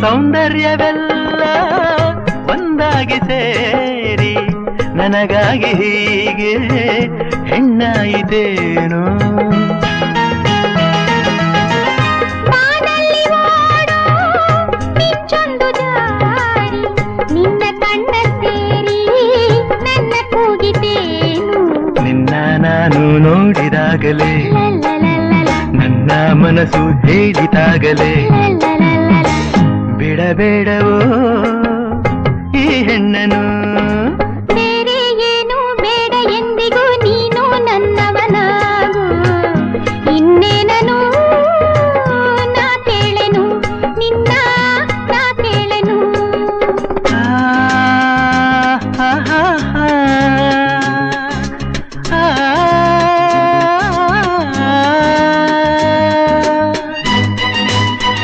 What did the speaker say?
ಸೌಂದರ್ಯವೆಲ್ಲ ಒಂದಾಗಿ ಸೇರಿ ನನಗಾಗಿ ಹೀಗೆ ಹೆಣ್ಣಾಯಿತೇನು ನಿನ್ನ ಕಣ್ಣ ಸೇರಿ ನನ್ನ ಕೂಗಿತೇನು ನಿನ್ನ ನಾನು ನೋಡಿದಾಗಲೇ ನನ್ನ ಮನಸ್ಸು ಹೇಳಿದಾಗಲೇ ಬಿಡಬೇಡವೋ ಈ ಹೆಣ್ಣನು